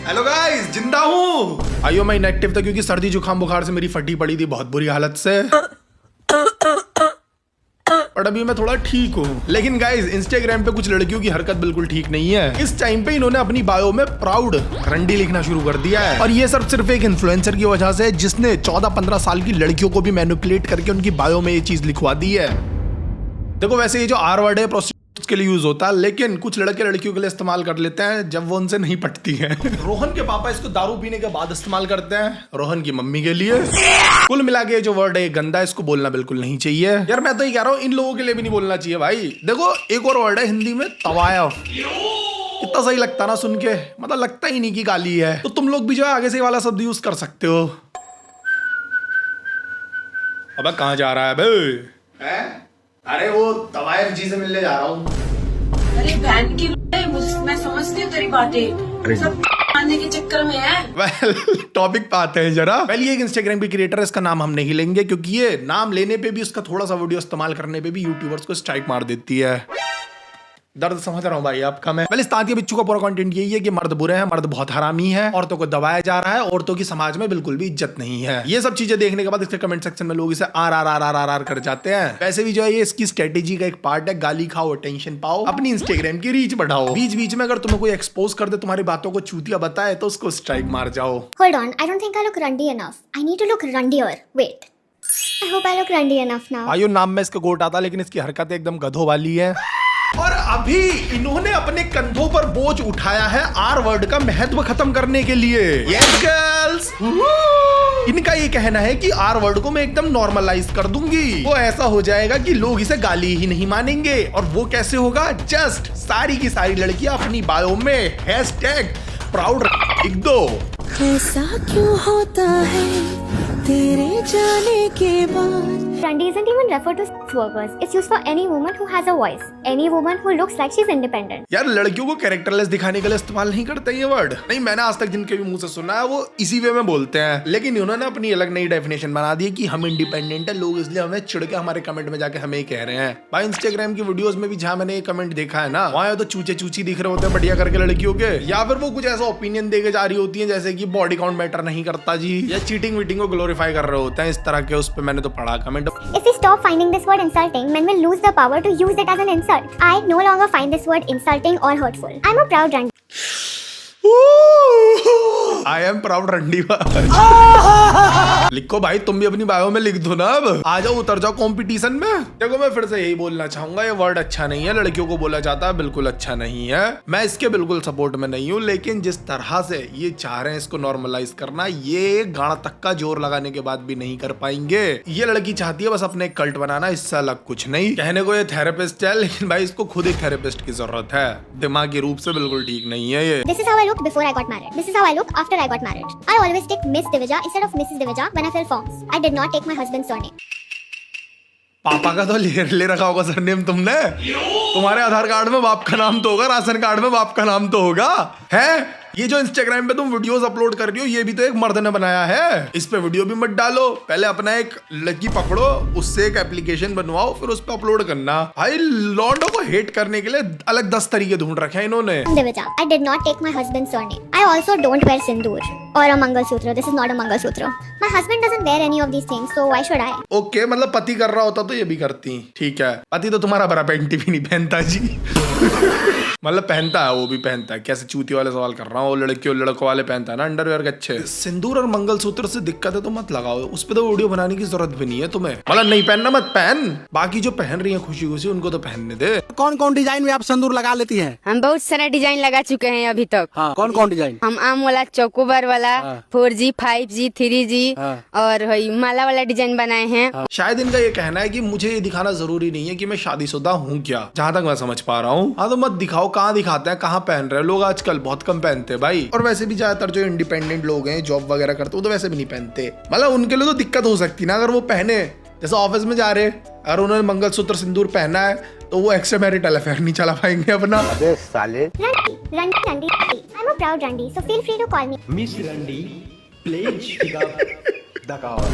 Hello guys, जिंदा हूँ। आइयो मैं इनएक्टिव था क्योंकि सर्दी जुकाम बुखार से मेरी फटी पड़ी थी बहुत बुरी हालत से। और अभी मैं थोड़ा ठीक हूँ। लेकिन गाइस, इंस्टाग्राम पे कुछ लड़कियों की हरकत बिल्कुल ठीक नहीं है। इस टाइम पे इन्होंने अपनी बायो में प्राउड रंडी लिखना शुरू कर दिया है। और ये सब सिर्फ एक इन्फ्लुएंसर की वजह से, जिसने 14-15 साल की लड़कियों को भी मैनिपुलेट करके उनकी बायो में ये चीज लिखवा दी है। देखो वैसे ये जो आर वर्ड है प्रोस्टिट्यूट्स के लिए यूज होता है, लेकिन कुछ लड़के लड़कियों के लिए इस्तेमाल कर लेते हैं जब वो उनसे नहीं पटती है। रोहन के पापा इसको दारू पीने के बाद इस्तेमाल करते हैं, रोहन की मम्मी के लिए। कुल मिला के जो वर्ड है गंदा, इसको बोलना बिल्कुल नहीं चाहिए। यार मैं तो ये कह रहा हूँ, इन लोगों के लिए भी नहीं बोलना चाहिए भाई। देखो एक और वर्ड है हिंदी में, तवाया। कितना सही लगता ना सुन के, मतलब लगता ही नहीं कि गाली है। तो तुम लोग भी जो है आगे से वाला शब्द यूज कर सकते हो। अबे कहाँ जा रहा है बे? अरे वो तवायफ जी से मिलने जा रहा हूँ। अरे बहन की मैं समझती हूँ तेरी बातें, सब मानने के चक्कर में है। वेल टॉपिक पे आते हैं जरा। पहले एक इंस्टाग्राम की क्रिएटर है, इसका नाम हम नहीं लेंगे क्योंकि ये नाम लेने पे भी, उसका थोड़ा सा वीडियो इस्तेमाल करने पे भी यूट्यूबर्स को स्ट्राइक मार देती है। दर्द समझ रहा हूँ भाई आपका मैं। पहले तातिया बिच्चू का पूरा कंटेंट यही है कि मर्द बुरे हैं, मर्द बहुत हरामी है, औरतों को दबाया जा रहा है, औरतों की समाज में बिल्कुल भी इज्जत नहीं है। ये सब चीजें देखने के बाद इसके कमेंट सेक्शन में लोग इसे आर कर जाते हैं। वैसे भी जो है ये इसकी स्ट्रेटेजी का एक पार्ट है, गाली खाओ, अटेंशन पाओ, अपनी इंस्टाग्राम की रीच बढ़ाओ। बीच बीच में अगर तुम्हें कोई एक्सपोज कर दे, तुम्हारी बातों को चूतिया बताए, तो उसको स्ट्राइक मार जाओ। Hold on, I don't think I look rundy enough. I need to look rundier. Wait. I hope I look rundy enough now. आयो नाम में इसके गोट आता, लेकिन इसकी हरकत एकदम गधों वाली है। और अभी इन्होंने अपने कंधों पर बोझ उठाया है आर वर्ड का महत्व खत्म करने के लिए। Yes गर्ल्स, इनका ये कहना है कि आर वर्ड को मैं एकदम नॉर्मलाइज कर दूंगी। वो ऐसा हो जाएगा कि लोग इसे गाली ही नहीं मानेंगे। और वो कैसे होगा? जस्ट सारी की सारी लड़कियां अपनी बायो में हैशटैग प्राउड लिख दो। ऐसा क्यों होता है तेरे जाने के बाद? Rundy isn't even referred to sex workers. It's used for any woman who has a voice. Any woman who looks like she's independent. यार लड़कियों को कैरेक्टरलेस दिखाने के लिए इस्तेमाल नहीं करते ये वर्ड। नहीं, मैंने आज तक जिनके भी मुंह से सुना है वो इसी वे में बोलते हैं। लेकिन उन्होंने अपनी अलग नई डेफिनेशन बना दी है कि हम इंडिपेंडेंट है, लोग इसलिए हमें चिढ़ के हमारे कमेंट में जाके हमें कह रहे हैं। भाई इंस्टाग्राम की वीडियोस में भी जहां मैंने ये कमेंट देखा है ना, वहां तो चूचे चूची दिख रहे होते हैं बढ़िया करके लड़कियों के, या फिर वो कुछ ऐसा ओपिनियन देके जा रही होती है जैसे कि बॉडी काउंट मैटर नहीं करता जी, या चीटिंग वीटिंग को ग्लोरीफाई कर रहे होते हैं इस तरह के। उस पे मैंने तो पढ़ा comment. If we stop finding this word insulting, men will lose the power to use it as an insult. I no longer find this word insulting or hurtful. I'm a proud Rundy. I am proud रंडी। लिखो भाई, तुम भी अपनी bio में लिख दो ना। अब आ जाओ, उतर जाओ कंपटीशन में। देखो मैं फिर से यही बोलना चाहूंगा, ये वर्ड अच्छा नहीं है, लड़कियों को बोला जाता है, बिल्कुल अच्छा नहीं है। मैं इसके बिल्कुल सपोर्ट में नहीं हूँ, लेकिन जिस तरह से ये चाह रहे हैं इसको नॉर्मलाइज करना, ये गाड़ा तक का जोर लगाने के बाद भी नहीं कर पाएंगे। ये लड़की चाहती है बस अपने कल्ट बनाना, इससे अलग कुछ नहीं। कहने को ये थेरेपिस्ट है, लेकिन भाई इसको खुद एक थेरेपिस्ट की जरूरत है। दिमागी रूप से बिल्कुल ठीक नहीं है ये। This is how I looked before I got married. This is how I look after I got married. I always take Miss Divija instead of Mrs. Divija when I fill forms. I did not take my husband's surname. पापा का तो ले रखा होगा surname तुमने। तुम्हारे आधार card में बाप का नाम तो होगा, राशन कार्ड में बाप का नाम तो होगा। है ये जो इंस्टाग्राम पे तुम वीडियोस अपलोड कर रही हो, ये भी तो एक मर्द ने बनाया है। इस पे वीडियो भी मत डालो, पहले अपना एक लड़की पकड़ो, उससे एक एप्लीकेशन बनवाओ, फिर उस पे अपलोड करना। भाई लॉन्डो को हेट करने के लिए अलग 10 तरीके ढूंढ रखे हैं इन्होंने। Divija. I did not take my husband's surname. I also don't wear sindoor or a mangalsutra. This is not a mangalsutra. My husband doesn't wear any of these things, so why should I? Okay, मतलब पति कर रहा होता तो ये भी करती। ठीक है, पति तो तुम्हारा बड़ा पैंटी भी नहीं पहनता जी। मतलब पहनता है, वो भी पहनता है। कैसे चूती वाले सवाल कर रहा हूँ, लड़कियों लड़कों वाले पहनता है ना अंडरवेयर के अच्छे। सिंदूर और मंगलसूत्र से दिक्कत है तो मत लगाओ, उस पे तो वीडियो बनाने की जरूरत भी नहीं है तुम्हें। मतलब नहीं पहनना मत पहन, बाकी जो पहन रही है खुशी खुशी उनको तो पहनने दे। कौन कौन डिजाइन में आप सिंदूर लगा लेती हैं? हम बहुत सारा डिजाइन लगा चुके हैं अभी तक। हाँ, कौन कौन डिजाइन? हम आम वाला, चौकोबार वाला, 4G, 5G, 3G और माला वाला डिजाइन बनाए हैं। शायद इनका ये कहना है कि मुझे ये दिखाना जरूरी नहीं है कि मैं शादीशुदा हूँ क्या, जहाँ तक मैं समझ पा रहा हूँ। हाँ तो मत दिखाओ, कहाँ दिखाते हैं, कहाँ पहन रहे हैं लोग आजकल, बहुत कम पहनते हैं भाई। और वैसे भी ज्यादातर जो इंडिपेंडेंट लोग हैं, जॉब वगैरह करते, वो तो वैसे भी नहीं पहनते। मतलब उनके लिए तो दिक्कत हो सकती ना अगर वो पहने, जैसे ऑफिस में जा रहे, अगर उन्होंने मंगलसूत्र सिंदूर पहना है तो वो एक्स्ट्रा मैरिटल अफेयर नहीं चला पाएंगे अपना। अबे साले। Rundy. I'm a proud Rundy, so feel free to call me Miss Randy, pledge pick up the cover.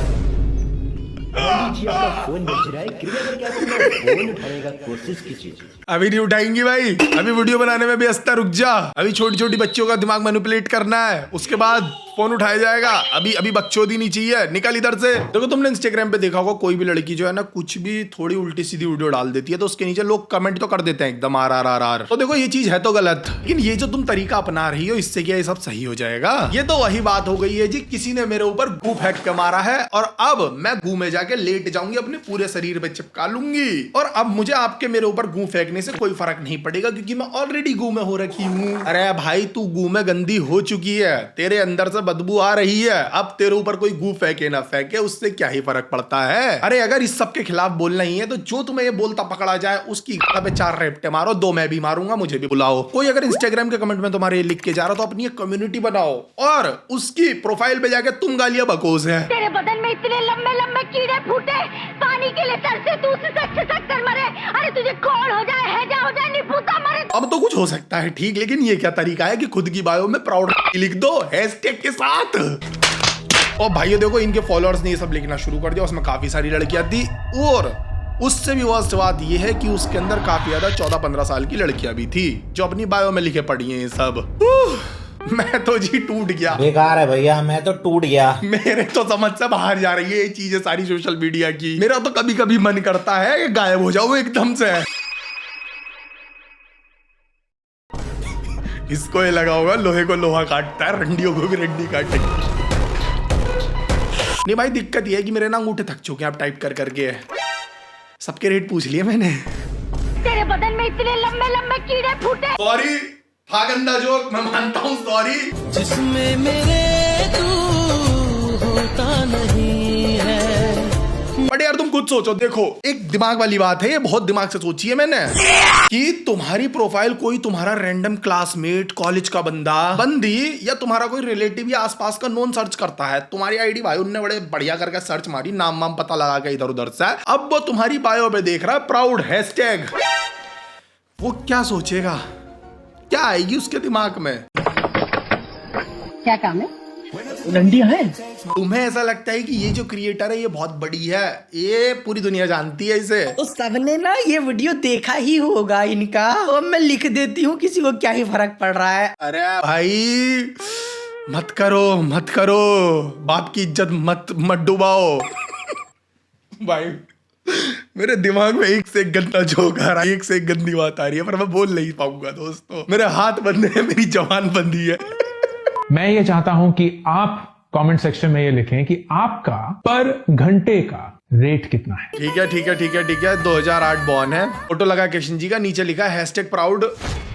अभी नहीं उठाएंगी भाई, अभी वीडियो बनाने में भी हंसता, रुक जा। अभी छोटी छोटी बच्चों का दिमाग मैनिपुलेट करना है, उसके बाद फोन उठाया जाएगा। अभी अभी बकचोदी नहीं चाहिए, निकल इधर से। देखो तुमने इंस्टाग्राम पे देखा होगा, कोई भी लड़की जो है ना कुछ भी थोड़ी उल्टी सीधी वीडियो डाल देती है तो उसके नीचे लोग कमेंट तो कर देते हैं एकदम RRR। तो देखो ये चीज है तो गलत, लेकिन ये जो तुम तरीका अपना रही हो इससे क्या ये सब सही हो जाएगा? ये तो वही बात हो गई है जी, किसी ने मेरे ऊपर गू फेंक के मारा है और अब मैं गू में जाके लेट जाऊंगी, अपने पूरे शरीर पे चिपका लूंगी। और अब मुझे आपके मेरे ऊपर गू फेंकने से कोई फर्क नहीं पड़ेगा क्योंकि मैं ऑलरेडी गू में हो रखी हूँ। अरे भाई तू गू में गंदी हो चुकी है, तेरे अंदर से बदबू आ रही है, अब तेरे ऊपर कोई गू फेंके ना फेंके उससे क्या ही फर्क पड़ता है। अरे अगर इस सब के खिलाफ बोलना ही है तो जो तुम्हें ये बोलता पकड़ा जाए उसकी पे 4 रेपटे मारो, 2 मैं भी मारूंगा, मुझे भी बुलाओ। कोई अगर इंस्टाग्राम के कमेंट में तुम्हारे लिख के जा रहा तो अपनी एक कम्युनिटी बनाओ और उसकी प्रोफाइल पे जाके तुम गालियां बकोस है। तेरे बदन में इतने लंबे लंबे कीड़े फूटे, पानी के लिए तरसे तू उसे खिसक कर मरे। अरे तुझे कौन हो जाए, हैजा हो जाए, निपुता मरे। अब तो कुछ हो सकता है ठीक, लेकिन ये क्या तरीका है कि खुद की बायो में प्राउड लिख दो हैशटैग के साथ। और भाइयों देखो इनके फॉलोअर्स ने ये सब लिखना शुरू कर दिया, उसमें काफी सारी लड़कियां थी और उससे भी वर्स्ट बात ये है कि उसके अंदर काफी ज्यादा 14-15 साल की लड़कियां भी थी जो अपनी बायो में लिखे पड़ी हैं ये सब। मैं तो जी टूट गया, बेकार है भैया, मैं तो टूट गया। मेरे तो समझ से बाहर जा रही है ये चीजें सारी सोशल मीडिया की। मेरा तो कभी कभी मन करता है कि गायब हो जाऊं एकदम से। इसको ये लगा होगा लोहे को लोहा काटता है, रंडियों को भी रंडी काटेगी। नहीं भाई दिक्कत ये है कि मेरे ना अंगूठे थक चुके हैं अब टाइप कर करके, सबके रेट पूछ लिए मैंने। तेरे बदन में इतने लंबे लंबे कीड़े फूटे। सॉरी था गंदा जोक, मैं मानता हूँ, सॉरी। जिसमें मेरे तू होता नहीं है। बट यार तुम खुद सोचो, देखो एक दिमाग वाली बात है, ये बहुत दिमाग से सोची है मैंने कि तुम्हारी प्रोफाइल कोई तुम्हारा रैंडम क्लासमेट, कॉलेज का बंदी या तुम्हारा कोई रिलेटिव या आसपास का नोन सर्च करता है। तुम्हारी आईडी भाई उनने बड़े बढ़िया करके सर्च मारी, नाम वाम पता लगा के इधर उधर से, अब वो तुम्हारी बायो पे देख रहा है प्राउड हैशटैग। वो क्या सोचेगा, क्या आएगी उसके दिमाग में? क्या काम है? रंडिया है। तुम्हें ऐसा लगता है कि ये जो क्रिएटर है ये बहुत बड़ी है, ये पूरी दुनिया जानती है इसे? तो सबने ना ये वीडियो देखा ही होगा इनका, और मैं लिख देती हूँ, किसी को क्या ही फर्क पड़ रहा है। अरे भाई मत करो, बाप की इज्जत मत डुबाओ। भाई मेरे दिमाग में एक से एक गंदा जोक आ रहा है, एक से एक गंदी बात आ रही है, पर मैं बोल नहीं पाऊंगा दोस्तों, मेरे हाथ बंधे हैं, मेरी जवान बंदी है। मैं ये चाहता हूं कि आप कमेंट सेक्शन में ये लिखें कि आपका पर घंटे का रेट कितना है। ठीक है 2008 बॉर्न है, फोटो लगा कृष्ण जी का, नीचे लिखा है हैशटैग प्राउड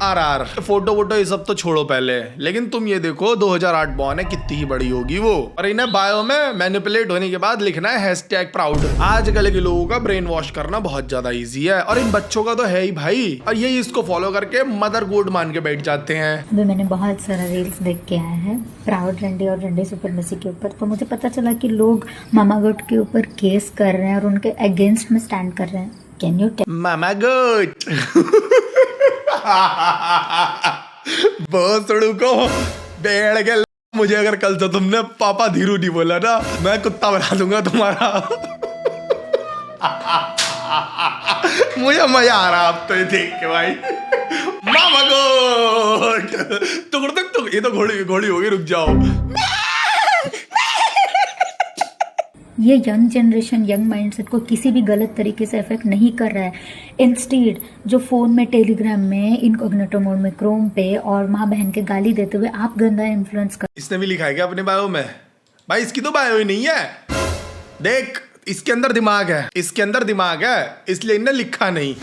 RR। फोटो ये सब तो छोड़ो पहले, लेकिन तुम ये देखो 2008 बॉर्न है, कितनी ही बड़ी होगी वो, और इन्हें बायो में मैनिपुलेट होने के बाद लिखना है हैशटैग प्राउड। आजकल के लोगों का ब्रेन वॉश करना बहुत ज्यादा इजी है, और इन बच्चों का तो है ही भाई, और ये इसको फॉलो करके मदर गोड मान के बैठ जाते हैं। अभी मैंने बहुत सारा रील्स देख के आया है प्राउड रंडी और रंडी सुपरमेसी के ऊपर, तो मुझे पता चला कि लोग मामा गोट के ऊपर केस कर रहे हैं और उनके अगेंस्ट में स्टैंड कर रहे हैं। Can you tell? मामा गोट बहुत को बैठ गए। मुझे अगर कल से तुमने पापा धीरू नहीं बोला ना, मैं कुत्ता बना दूंगा तुम्हारा। मुझे मजा आ रहा अब तो ये देख के भाई। मामा गोट तुक ये तो घोड़ी होगी, रुक जाओ। ये यंग जनरेशन, यंग माइंडसेट को किसी भी गलत तरीके से इफेक्ट नहीं कर रहा है। इंस्टेड जो फोन में, टेलीग्राम में, इनकॉग्निटो मोड में, क्रोम पे और माँ बहन के गाली देते हुए आप गंदा इन्फ्लुएंस कर। इसने भी लिखा है क्या अपने बायो में? भाई इसकी तो बायो ही नहीं है, देख इसके अंदर दिमाग है, इसलिए इन्हें लिखा नहीं।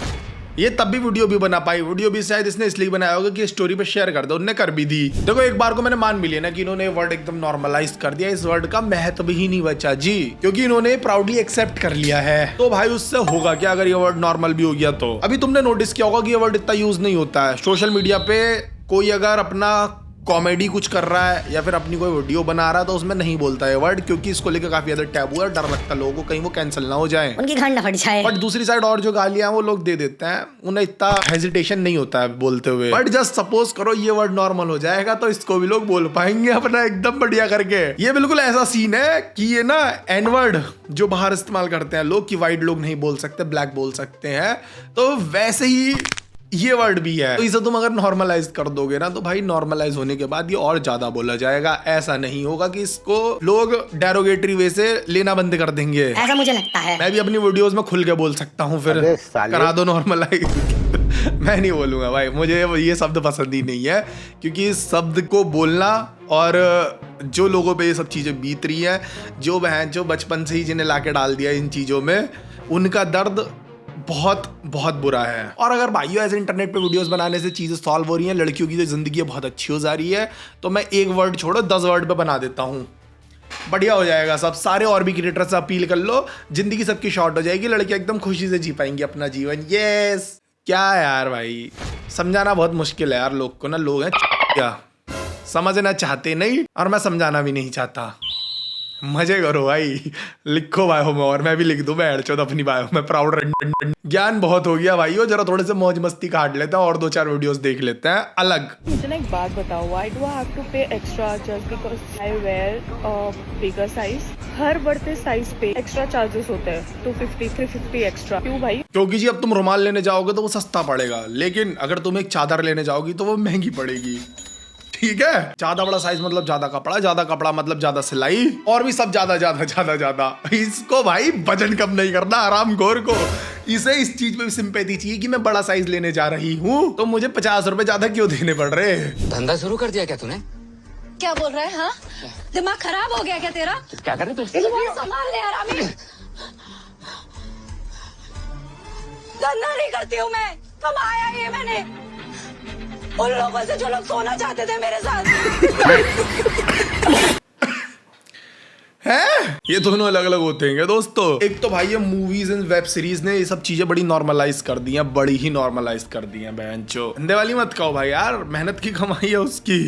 ये तब भी वीडियो भी बना पाई, वीडियो भी शायद इसने इसलिए बनाया होगा कि स्टोरी पे शेयर कर दो, उन्होंने कर भी दी। देखो एक बार को मैंने मान भी लिया ना कि इन्होंने वर्ड एकदम नॉर्मलाइज कर दिया, इस वर्ड का महत्व ही नहीं बचा जी, क्योंकि इन्होंने प्राउडली एक्सेप्ट कर लिया है। तो भाई उससे होगा क्या अगर ये वर्ड नॉर्मल भी हो गया तो? अभी तुमने नोटिस किया होगा कि ये वर्ड इतना यूज नहीं होता है सोशल मीडिया पे। कोई अगर अपना कॉमेडी कुछ कर रहा है या फिर अपनी कोई वीडियो बना रहा है तो उसमें नहीं बोलता है वर्ड, क्योंकि इसको लेकर काफी ज्यादा टैबू है, डर लगता है लोगों को कहीं वो कैंसिल ना हो जाए, उनकी घंटा फट जाए। बट दूसरी साइड और जो गालियां वो लोग दे देते हैं, उन्हें इतना हेजिटेशन नहीं होता है बोलते हुए। बट जस्ट सपोज करो ये वर्ड नॉर्मल हो जाएगा तो इसको भी लोग बोल पाएंगे अपना एकदम बढ़िया करके। ये बिल्कुल ऐसा सीन है कि ये ना एन वर्ड जो बाहर इस्तेमाल करते हैं लोग कि वाइट लोग नहीं बोल सकते, ब्लैक बोल सकते हैं, तो वैसे ही ये वर्ड भी है। तो इसे तुम अगर नॉर्मलाइज कर दोगे ना तो भाई नॉर्मलाइज होने के बाद ये और ज्यादा बोला जाएगा। ऐसा नहीं होगा कि इसको लोग डेरोगेटरी वे से लेना बंद कर देंगे, ऐसा मुझे लगता है। मैं भी अपनी वीडियोस में खुल के बोल सकता हूँ, फिर करा दो नॉर्मलाइज। मैं नहीं बोलूंगा भाई, मुझे ये शब्द पसंद ही नहीं है, क्योंकि इस शब्द को बोलना और जो लोगों पे ये सब चीजें बीत रही है, जो बहन जो बचपन से ही जिन्हें लाके डाल दिया इन चीजों में, उनका दर्द बहुत बहुत बुरा है। और अगर भाइयों ऐसे इंटरनेट पे वीडियोस बनाने से चीजें सॉल्व हो रही हैं, लड़कियों की जो जिंदगी बहुत अच्छी हो जा रही है, तो मैं एक वर्ड छोड़ो 10 वर्ड पे बना देता हूँ, बढ़िया हो जाएगा सब। सारे और भी क्रिएटर से अपील कर लो, जिंदगी सबकी शॉर्ट हो जाएगी, लड़कियां एकदम खुशी से जी पाएंगी अपना जीवन। यस क्या यार भाई, समझाना बहुत मुश्किल है यार लोग को ना, लोग हैं क्या समझना चाहते नहीं, और मैं समझाना भी नहीं चाहता। मजे करो भाई, लिखो बायो में, और मैं भी लिख दूं मैं एडचोद अपनी बायो में, प्राउड। ज्ञान बहुत हो गया भाइयों, जरा थोड़े से मौज मस्ती काट लेते हैं और 2-4 वीडियोस देख लेते हैं अलग। मुझे ना एक बात बताओ, why do I have to pay extra just because I wear bigger size? हर बढ़ते साइज पे एक्स्ट्रा चार्जेस होते हैं, 250 350 एक्स्ट्रा। क्यों भाई? क्योंकि जी अब तुम रुमाल लेने जाओगे तो वो सस्ता पड़ेगा, लेकिन अगर तुम एक चादर लेने जाओगी तो वो महंगी पड़ेगी। ठीक है, ज्यादा बड़ा साइज मतलब ज्यादा कपड़ा मतलब ज्यादा सिलाई, और भी सब ज्यादा। इसको भाई वजन कम नहीं करना आराम गोर को, इसे इस चीज पे भी सिंपैथी चाहिए कि मैं बड़ा साइज लेने जा रही हूँ तो मुझे 50 रुपए ज्यादा क्यों देने पड़ रहे। धंधा शुरू कर दिया क्या तूने? क्या बोल रहा है? हाँ, दिमाग खराब हो गया क्या तेरा? क्या कर रहे तू? संभाल ले हरामी। धंधा नहीं करती हूँ मैं, कमाया ये मैंने उन लोगों से जो लोग सोना चाहते थे मेरे साथ। है ये दोनों अलग अलग होते हैं दोस्तों। एक तो भाई ये मूवीज एंड वेब सीरीज ने ये सब चीजें बड़ी नॉर्मलाइज कर दी हैं, बड़ी ही नॉर्मलाइज कर दी हैं। बहन चो अंधे वाली मत कहो भाई यार, मेहनत की कमाई है उसकी।